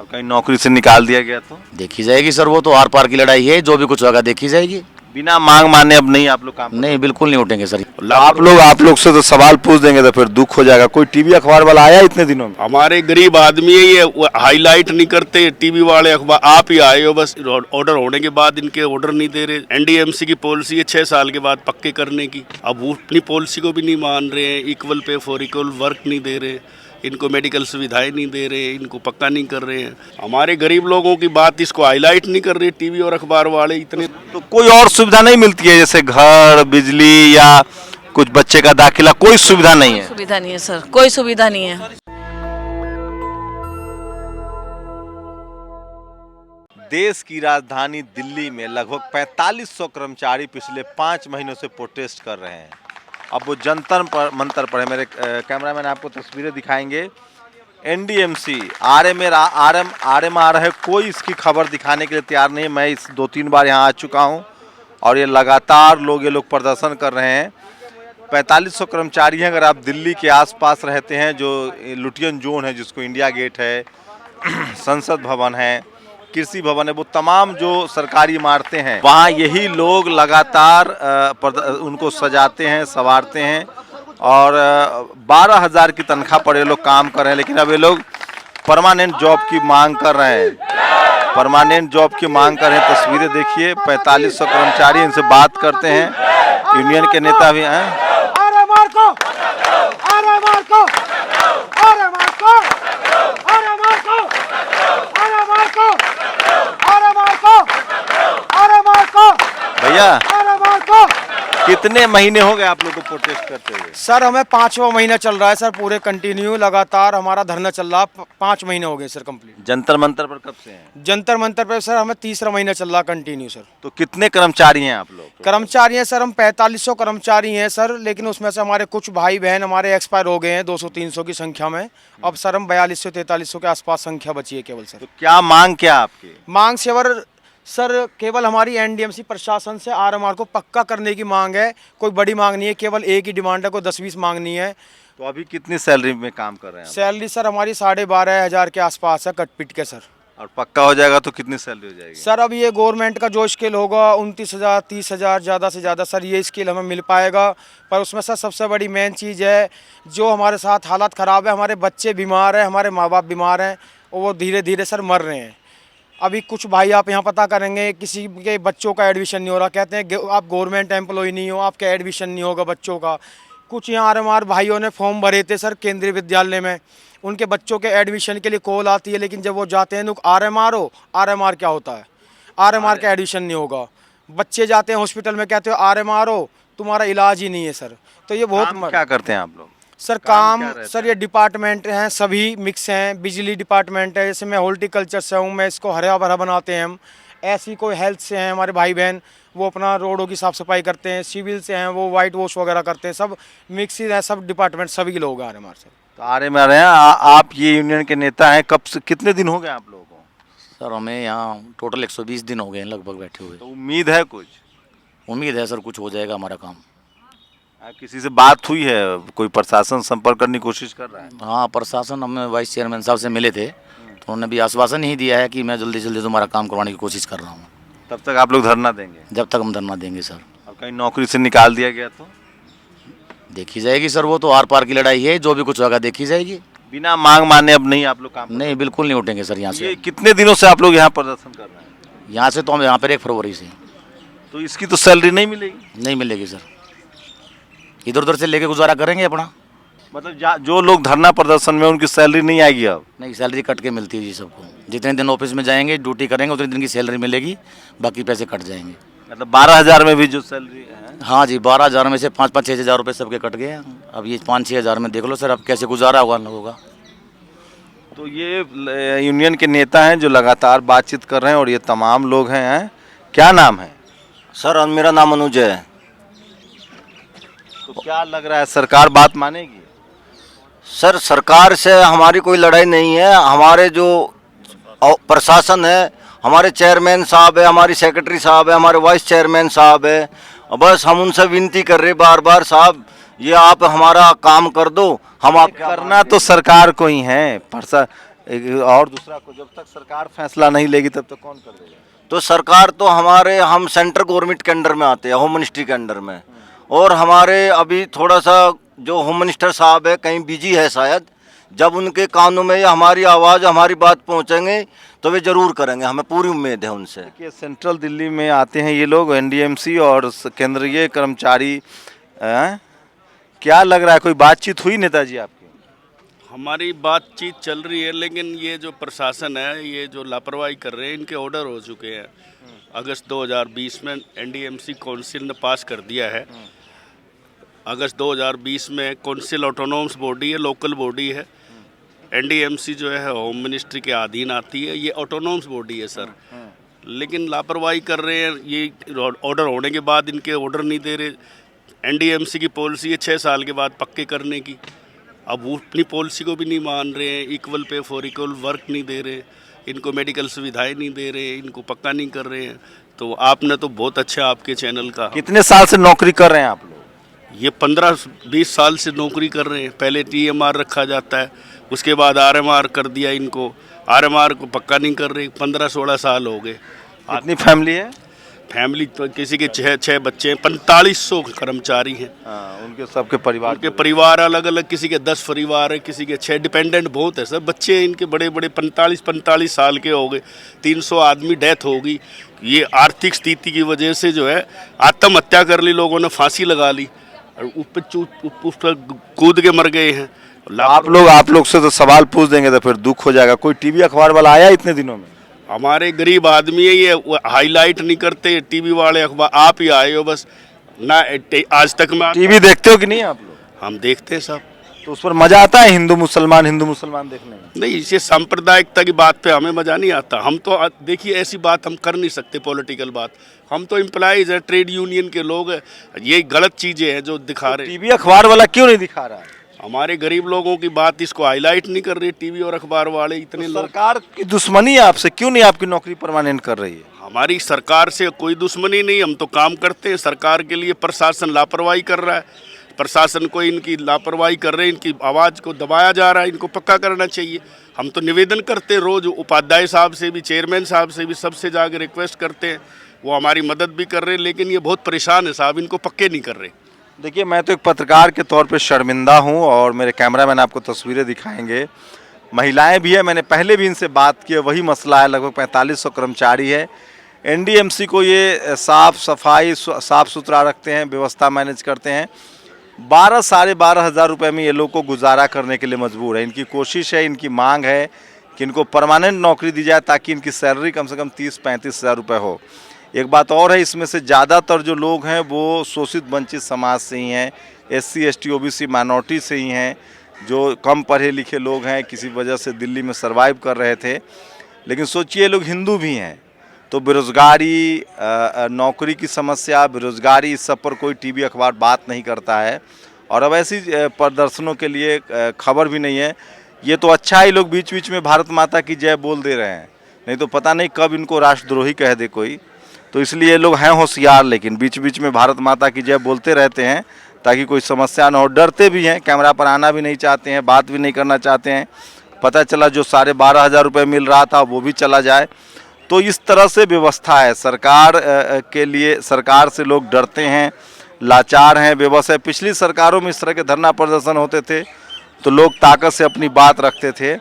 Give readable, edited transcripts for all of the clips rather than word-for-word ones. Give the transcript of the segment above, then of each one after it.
और कहीं नौकरी से निकाल दिया गया तो देखी जाएगी सर, वो तो आर पार की लड़ाई है, जो भी कुछ होगा देखी जाएगी। बिना मांग माने अब नहीं आप लोग काम नहीं, बिल्कुल नहीं उठेंगे सर। आप लोग से तो सवाल पूछ देंगे तो फिर दुख हो जाएगा। कोई टीवी अखबार वाला आया इतने दिनों में? हमारे गरीब आदमी है ये, हाईलाइट नहीं करते टीवी वाले अखबार। आप ही आए हो बस, ऑर्डर होने के बाद इनके ऑर्डर नहीं दे रहे। एनडीएमसी की पॉलिसी है 6 साल के बाद पक्के करने की, अब वो अपनी पॉलिसी को भी नहीं मान रहे हैं। Equal pay for equal work नहीं दे रहे, इनको मेडिकल सुविधाएं नहीं दे रहे, इनको पक्का नहीं कर रहे हैं। हमारे गरीब लोगों की बात इसको हाईलाइट नहीं कर रहे टीवी और अखबार वाले इतने। तो कोई और सुविधा नहीं मिलती है, जैसे घर, बिजली या कुछ बच्चे का दाखिला? कोई सुविधा नहीं है? सुविधा नहीं है सर, कोई सुविधा नहीं है। देश की राजधानी दिल्ली में लगभग 4500 कर्मचारी पिछले 5 महीनों से प्रोटेस्ट कर रहे हैं। अब वो जंतर मंतर पर है। मेरे कैमरामैन आपको तस्वीरें दिखाएंगे। एनडीएमसी आरएमआर है, कोई इसकी खबर दिखाने के लिए तैयार नहीं है। मैं इस 2-3 बार यहाँ आ चुका हूँ और ये लगातार ये लोग प्रदर्शन कर रहे हैं। 4500 कर्मचारी हैं। अगर आप दिल्ली के आसपास रहते हैं, जो लुटियन जोन है, जिसको इंडिया गेट है, संसद भवन है, कृषि भवन है, वो तमाम जो सरकारी इमारतें हैं, वहाँ यही लोग लगातार उनको सजाते हैं, संवारते हैं और 12,000 की तनख्वाह पर ये लोग काम कर रहे हैं। लेकिन अब ये लोग परमानेंट जॉब की मांग कर रहे हैं। परमानेंट जॉब की मांग कर रहे हैं। तस्वीरें देखिए, 4500 कर्मचारी, इनसे बात करते हैं। यूनियन के नेता भी हैं। भैया, कितने महीने हो गए आप लोग को प्रोटेस्ट करते हुए? सर हमें 5वां महीना चल रहा है सर, पूरे कंटिन्यू लगातार हमारा धरना चल रहा है। 5 महीने हो गए सर कंप्लीट। जंतर मंतर पर कब से हैं? जंतर मंतर पे सर हमें 3रा महीना चल रहा कंटिन्यू सर। तो कितने कर्मचारी हैं आप लोग? कर्मचारी हैं सर हम 4500 कर्मचारी हैं सर, लेकिन उसमें से हमारे कुछ भाई बहन हमारे एक्सपायर हो गए हैं 200-300 की संख्या में। अब सर हम 4200-4300 के आसपास संख्या बची है केवल सर। तो क्या मांग क्या आपकी? मांग सर केवल हमारी एनडीएमसी प्रशासन से आरएमआर को पक्का करने की मांग है। कोई बड़ी मांग नहीं है, केवल एक ही डिमांड है, कोई 10-20 मांग नहीं है। तो अभी कितनी सैलरी में काम कर रहे हैं? सैलरी सर हमारी 12,500 के आसपास है कटपिट के सर। और पक्का हो जाएगा तो कितनी सैलरी हो जाएगी? सर अब ये गवर्नमेंट का जो स्केल होगा 29,000 30,000 ज़्यादा से ज़्यादा सर ये स्केल हमें मिल पाएगा। पर उसमें सर सबसे बड़ी मेन चीज़ है, जो हमारे साथ हालात ख़राब है, हमारे बच्चे बीमार हैं, हमारे माँ बाप बीमार हैं और वो धीरे धीरे सर मर रहे हैं। अभी कुछ भाई आप यहाँ पता करेंगे, किसी के बच्चों का एडमिशन नहीं हो रहा, कहते हैं आप गवर्नमेंट एम्प्लॉय नहीं हो, आपका एडमिशन नहीं होगा बच्चों का। कुछ यहाँ आरएमआर भाइयों ने फॉर्म भरे थे सर केंद्रीय विद्यालय में, उनके बच्चों के एडमिशन के लिए कॉल आती है, लेकिन जब वो जाते हैं आरएमआर क्या होता है? आरएमआर का एडमिशन नहीं होगा। बच्चे जाते हैं हॉस्पिटल में, कहते हो आरएमआर हो, तुम्हारा इलाज ही नहीं है सर। तो ये बहुत क्या करते हैं आप लोग? सर काम सर ये डिपार्टमेंट हैं, सभी मिक्स हैं। बिजली डिपार्टमेंट है, जैसे मैं हॉर्टिकल्चर से हूँ, मैं इसको हरा भरा बनाते हैं हम। ऐसी कोई हेल्थ से हैं हमारे भाई बहन, वो अपना रोडों की साफ़ सफाई करते हैं। सिविल से हैं, वो वाइट वॉश वगैरह करते हैं। सब मिक्स है, सब डिपार्टमेंट सभी के लोग आ रहे हैं हमारे सर। तो आरएमआर हैं आप, ये यूनियन के नेता हैं। कब से, कितने दिन हो गए आप लोगों को? सर हमें यहाँ टोटल 120 दिन हो गए हैं लगभग बैठे हुए। तो उम्मीद है कुछ? उम्मीद है सर कुछ हो जाएगा हमारा काम। किसी से बात हुई है? कोई प्रशासन संपर्क करने की कोशिश कर रहा है? हाँ, प्रशासन, हमें वाइस चेयरमैन साहब से मिले थे, तो उन्होंने भी आश्वासन ही दिया है कि मैं जल्दी जल्दी तुम्हारा काम करवाने की कोशिश कर रहा हूँ। तब तक आप लोग धरना देंगे? जब तक हम धरना देंगे सर। और कहीं नौकरी से निकाल दिया गया तो देखी जाएगी सर, वो तो आर पार की लड़ाई है, जो भी कुछ होगा देखी जाएगी। बिना मांग माने अब नहीं आप लोग काम? नहीं, बिल्कुल नहीं उठेंगे सर यहाँ से। ये कितने दिनों से आप लोग यहाँ प्रदर्शन कर रहे हैं? यहाँ से तो हम यहाँ पर 1 फरवरी से। तो इसकी तो सैलरी नहीं मिलेगी? नहीं मिलेगी सर, इधर उधर से लेके गुजारा करेंगे अपना। मतलब जो लोग धरना प्रदर्शन में, उनकी सैलरी नहीं आएगी अब? नहीं, सैलरी कट के मिलती है जी सबको। जितने दिन ऑफिस में जाएंगे, ड्यूटी करेंगे, उतने दिन की सैलरी मिलेगी, बाकी पैसे कट जाएंगे। मतलब 12,000 में भी जो सैलरी है? हाँ जी, 12,000 में से 5-5 6 हज़ार रुपये सबके कट गए हैं। अब ये 5-6 हज़ार में देख लो सर, अब कैसे गुजारा होगा लोगों का। तो ये यूनियन के नेता हैं जो लगातार बातचीत कर रहे हैं, और ये तमाम लोग हैं। क्या नाम है सर? मेरा नाम अनुज है। तो क्या लग रहा है, सरकार बात मानेगी? सर सरकार से हमारी कोई लड़ाई नहीं है। हमारे जो प्रशासन है, हमारे चेयरमैन साहब है, हमारी सेक्रेटरी साहब है, हमारे वाइस चेयरमैन साहब है, बस हम उनसे विनती कर रहे बार बार, साहब ये आप हमारा काम कर दो। हम आप करना तो सरकार को ही है। और दूसरा को जब तक सरकार फैसला नहीं लेगी तब तक कौन कर देगा? तो सरकार तो हम सेंट्रल गवर्नमेंट के अंडर में आते हैं, होम मिनिस्ट्री के अंडर में। और हमारे अभी थोड़ा सा जो होम मिनिस्टर साहब है कहीं बिजी है शायद, जब उनके कानों में हमारी आवाज़ हमारी बात पहुंचेंगे तो वे ज़रूर करेंगे, हमें पूरी उम्मीद है उनसे। देखिए सेंट्रल दिल्ली में आते हैं ये लोग एनडीएमसी और केंद्रीय कर्मचारी, क्या लग रहा है कोई बातचीत हुई नेताजी आपकी? हमारी बातचीत चल रही है, लेकिन ये जो प्रशासन है ये जो लापरवाही कर रहे हैं, इनके ऑर्डर हो चुके हैं। अगस्त 2020 में एनडीएमसी काउंसिल ने पास कर दिया है। अगस्त 2020 में काउंसिल ऑटोनोमस बॉडी है, लोकल बॉडी है। एनडीएमसी जो है होम मिनिस्ट्री के अधीन आती है, ये ऑटोनोमस बॉडी है सर। लेकिन लापरवाही कर रहे हैं, ये ऑर्डर होने के बाद इनके ऑर्डर नहीं दे रहे। एनडीएमसी की पॉलिसी है 6 साल के बाद पक्के करने की, अब वो अपनी पॉलिसी को भी नहीं मान रहे हैं। Equal pay for equal work नहीं दे रहे, इनको मेडिकल सुविधाएं नहीं दे रहे, इनको पक्का नहीं कर रहे हैं। तो आपने तो बहुत अच्छा आपके चैनल का, कितने साल से नौकरी कर रहे हैं आप लोग? ये 15-20 साल से नौकरी कर रहे हैं। पहले टीएमआर रखा जाता है, उसके बाद आरएमआर कर दिया इनको, आरएमआर को पक्का नहीं कर रहे। 15-16 साल हो गए। कितनी फैमिली है? फैमिली तो किसी के 6 बच्चे हैं, 4500 कर्मचारी हैं। उनके सबके परिवार उनके परिवार अलग अलग, किसी के 10 परिवार है, किसी के 6। डिपेंडेंट बहुत है सर, बच्चे हैं इनके बड़े बड़े, 45 साल के हो गए। 300 आदमी डेथ होगी। ये आर्थिक स्थिति की वजह से जो है आत्महत्या कर ली, लोगों ने फांसी लगा ली और ऊपर कूद के मर गए हैं। आप लोग से तो सवाल पूछ देंगे तो फिर दुख हो जाएगा। कोई टीवी अखबार वाला आया इतने दिनों में? हमारे गरीब आदमी है, ये हाईलाइट नहीं करते टीवी वाले अखबार। आप ही आए हो बस ना, आज तक में। टीवी देखते हो कि नहीं आप लोग? हम देखते हैं सब। तो उस पर मजा आता है हिंदू मुसलमान देखने में? नहीं, इसे सांप्रदायिकता की बात पे हमें मजा नहीं आता। हम तो देखिए ऐसी बात हम कर नहीं सकते, पॉलिटिकल बात। हम तो एम्प्लॉइज हैं, ट्रेड यूनियन के लोग हैं। ये गलत चीजें हैं जो दिखा रहे हैं। टीवी अखबार वाला क्यों नहीं दिखा रहा है? हमारे गरीब लोगों की बात इसको हाईलाइट नहीं कर रही टीवी और अखबार वाले। इतने लोग, सरकार की दुश्मनी है आपसे, क्यों नहीं आपकी नौकरी परमानेंट कर रही है? हमारी सरकार से कोई दुश्मनी नहीं, हम तो काम करते हैं सरकार के लिए। प्रशासन लापरवाही कर रहा है, प्रशासन को इनकी लापरवाही कर रहे हैं, इनकी आवाज़ को दबाया जा रहा है। इनको पक्का करना चाहिए। हम तो निवेदन करते हैं रोज़, उपाध्याय साहब से भी, चेयरमैन साहब से भी, सबसे जाकर रिक्वेस्ट करते हैं। वो हमारी मदद भी कर रहे हैं, लेकिन ये बहुत परेशान है साहब, इनको पक्के नहीं कर रहे। देखिए मैं तो एक पत्रकार के तौर पे शर्मिंदा हूँ और मेरे कैमरामैन आपको तस्वीरें दिखाएंगे। महिलाएं भी है, मैंने पहले भी इनसे बात की, वही मसला है। लगभग 4500 कर्मचारी है। एनडीएमसी को ये साफ सफाई साफ सुथरा रखते हैं, व्यवस्था मैनेज करते हैं। 12-12.5 हज़ार रुपये में ये लोग को गुजारा करने के लिए मजबूर है। इनकी कोशिश है, इनकी मांग है कि इनको परमानेंट नौकरी दी जाए ताकि इनकी सैलरी कम से कम 30-35 हज़ार रुपये हो। एक बात और है, इसमें से ज़्यादातर जो लोग हैं वो शोषित वंचित समाज से ही हैं, SC ST OBC माइनॉरिटी से ही हैं, जो कम पढ़े लिखे लोग हैं, किसी वजह से दिल्ली में सर्वाइव कर रहे थे। लेकिन सोचिए लोग हिंदू भी हैं, तो बेरोज़गारी, नौकरी की समस्या, बेरोज़गारी, इस सब पर कोई टीवी अखबार बात नहीं करता है। और अब ऐसी प्रदर्शनों के लिए खबर भी नहीं है। ये तो अच्छा ही लोग बीच बीच में भारत माता की जय बोल दे रहे हैं, नहीं तो पता नहीं कब इनको राष्ट्रद्रोही कह दे कोई। तो इसलिए लोग हैं होशियार, लेकिन बीच बीच में भारत माता की जय बोलते रहते हैं ताकि कोई समस्या न हो। डरते भी हैं, कैमरा पर आना भी नहीं चाहते हैं, बात भी नहीं करना चाहते हैं। पता चला जो 12.5 हज़ार रुपये मिल रहा था वो भी चला जाए। तो इस तरह से व्यवस्था है सरकार के लिए। सरकार से लोग डरते हैं, लाचार हैं, बेबस है। पिछली सरकारों में इस तरह के धरना प्रदर्शन होते थे तो लोग ताकत से अपनी बात रखते थे।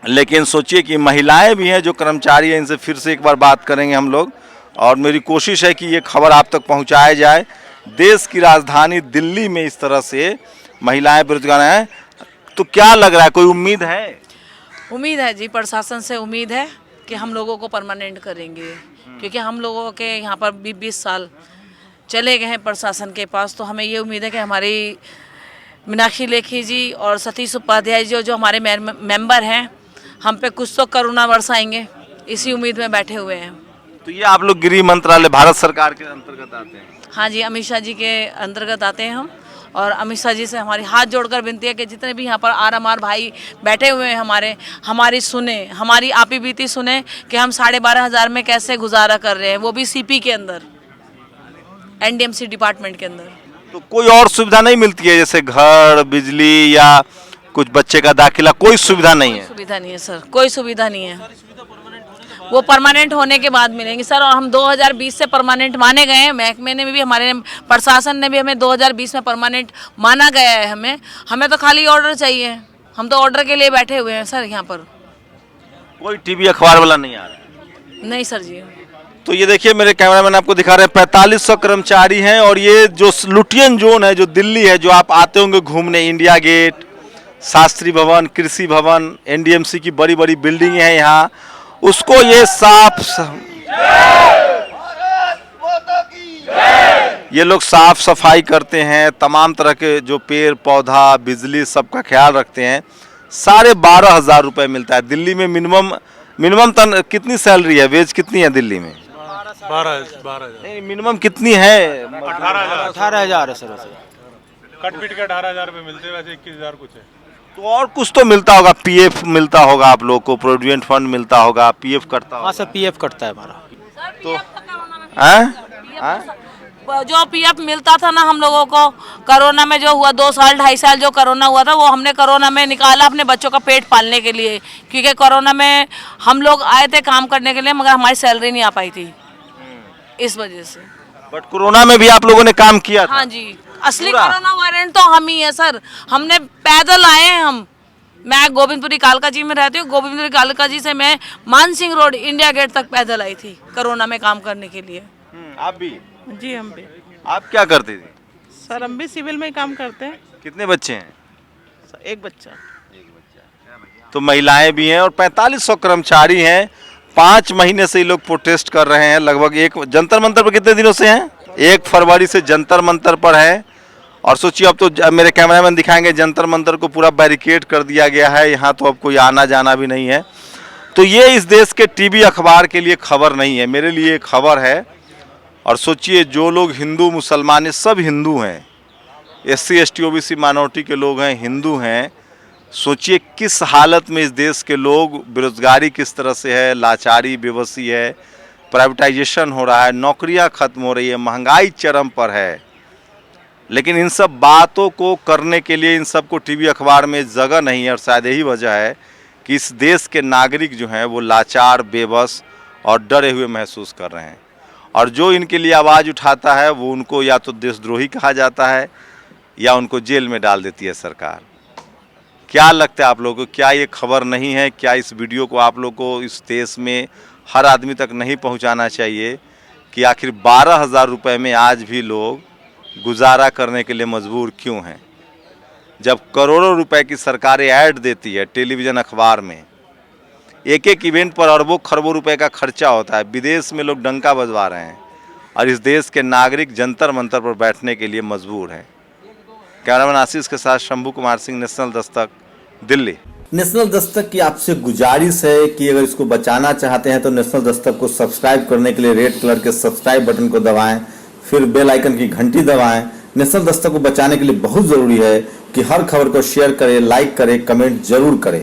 लेकिन सोचिए कि महिलाएं भी हैं जो कर्मचारी हैं, इनसे फिर से एक बार बात करेंगे हम लोग। और मेरी कोशिश है कि ये खबर आप तक पहुंचाया जाए। देश की राजधानी दिल्ली में इस तरह से महिलाएं बेरोजगार हैं, तो क्या लग रहा है, कोई उम्मीद है? उम्मीद है जी, प्रशासन से उम्मीद है कि हम लोगों को परमानेंट करेंगे। क्योंकि हम लोगों के यहाँ पर 20 साल चले गए हैं प्रशासन के पास, तो हमें ये उम्मीद है कि हमारी मीनाक्षी लेखी जी और सतीश उपाध्याय जी जो हमारे मेंबर हैं, हम पे कुछ तो करुणा बरसाएंगे, इसी उम्मीद में बैठे हुए हैं। तो ये आप लोग गृह मंत्रालय भारत सरकार के अंतर्गत आते हैं? हाँ जी, अमित शाह जी के अंतर्गत आते हैं हम। और अमित शाह जी से हमारी हाथ जोड़कर विनती है कि जितने भी यहाँ पर आरएमआर भाई बैठे हुए हैं हमारी सुने, हमारी आपी बीती सुने कि हम 12.5 हज़ार में कैसे गुजारा कर रहे हैं, वो भी CP के अंदर, एनडीएमसी डिपार्टमेंट के अंदर। तो कोई और सुविधा नहीं मिलती है, जैसे घर, बिजली या कुछ बच्चे का दाखिला, कोई सुविधा नहीं है। सुविधा नहीं है सर, कोई सुविधा नहीं है। वो परमानेंट होने के बाद मिलेंगे सर। और हम 2020 से परमानेंट माने गए हैं, महकमे ने भी, हमारे प्रशासन ने भी हमें 2020 में परमानेंट माना गया है। हमें तो खाली ऑर्डर चाहिए, हम तो ऑर्डर के लिए बैठे हुए हैं सर। यहाँ पर कोई टीवी अखबार वाला नहीं आ रहा है। नहीं सर जी। तो ये देखिए, मेरे कैमरामैन आपको दिखा रहे हैं, 4500 कर्मचारी हैं। और ये जो लुटियन जोन है, जो दिल्ली है, जो आप आते होंगे घूमने, इंडिया गेट, शास्त्री भवन, कृषि भवन, एनडीएमसी की बड़ी बड़ी बिल्डिंग है यहाँ, उसको ये ये लोग साफ सफाई करते हैं, तमाम तरह के जो पेड़ पौधा, बिजली, सबका ख्याल रखते हैं। 12,500 रुपये मिलता है दिल्ली में। मिनिमम तन कितनी सैलरी है, वेज कितनी है दिल्ली में? 12,000 नहीं, मिनिमम कितनी है? 18,000 है सर। कट पीट के 18,000 रुपये मिलते हैं, वैसे 21,000 कुछ है। तो और कुछ तो मिलता होगा, पीएफ मिलता होगा आप लोग को, प्रोविडेंट फंड मिलता होगा, पीएफ कटता होगा। हाँ सर, पीएफ कटता है हमारा। तो जो पीएफ मिलता था ना हम लोगों को, कोरोना में जो हुआ 2 साल 2.5 साल जो कोरोना हुआ था, वो हमने कोरोना में निकाला अपने बच्चों का पेट पालने के लिए। क्योंकि कोरोना में हम लोग आए थे काम करने के लिए, मगर हमारी सैलरी नहीं आ पाई थी, इस वजह से। बट कोरोना में भी आप लोगों ने काम किया था? हाँ जी, असली कोरोना वायरस तो हम ही है सर। हमने पैदल आए हैं हम। मैं गोविंदपुरी कालका जी में रहती हूँ। गोविंदपुरी कालका जी से मैं मानसिंह रोड इंडिया गेट तक पैदल आई थी कोरोना में काम करने के लिए। आप भी? जी हम भी। आप क्या करते थे? सर हम भी सिविल में ही काम करते हैं। कितने बच्चे हैं? सर, एक बच्चा। तो महिलाएं भी हैं और 4500 कर्मचारी हैं। 5 महीने से ये लोग प्रोटेस्ट कर रहे हैं। लगभग एक जंतर मंतर पर कितने दिनों से हैं? 1 फरवरी से जंतर मंतर पर है। और सोचिए, अब तो मेरे कैमरामैन दिखाएंगे, जंतर मंतर को पूरा बैरिकेड कर दिया गया है। यहाँ तो अब कोई आना जाना भी नहीं है। तो ये इस देश के टीवी अखबार के लिए खबर नहीं है, मेरे लिए खबर है। और सोचिए, जो लोग हिंदू मुसलमान, ये सब हिंदू हैं, SC ST OBC माइनॉरिटी के लोग हैं, हिंदू हैं। सोचिए किस हालत में इस देश के लोग, बेरोजगारी किस तरह से है, लाचारी, बेबसी है, प्राइवेटाइजेशन हो रहा है, नौकरियां खत्म हो रही है, महंगाई चरम पर है। लेकिन इन सब बातों को करने के लिए इन सब को टीवी अखबार में जगह नहीं है। और शायद यही वजह है कि इस देश के नागरिक जो हैं वो लाचार, बेबस और डरे हुए महसूस कर रहे हैं। और जो इनके लिए आवाज़ उठाता है वो उनको या तो देशद्रोही कहा जाता है या उनको जेल में डाल देती है सरकार। क्या लगता है आप लोगों को, क्या ये खबर नहीं है? क्या इस वीडियो को आप लोग को इस देश में हर आदमी तक नहीं पहुंचाना चाहिए कि आखिर 12,000 रुपये में आज भी लोग गुजारा करने के लिए मजबूर क्यों हैं? जब करोड़ों रुपए की सरकारें ऐड देती है टेलीविज़न अखबार में, एक इवेंट पर अरबों खरबों रुपए का खर्चा होता है, विदेश में लोग डंका बजवा रहे हैं और इस देश के नागरिक जंतर मंतर पर बैठने के लिए मजबूर हैं। कैमरामैन आशीष के साथ शंभू कुमार सिंह, नेशनल दस्तक, दिल्ली। नेशनल दस्तक की आपसे गुजारिश है कि अगर इसको बचाना चाहते हैं तो नेशनल दस्तक को सब्सक्राइब करने के लिए रेड कलर के सब्सक्राइब बटन को दबाएं, फिर बेल आइकन की घंटी दबाएं। नेशनल दस्तक को बचाने के लिए बहुत जरूरी है कि हर खबर को शेयर करें, लाइक करें, कमेंट जरूर करें।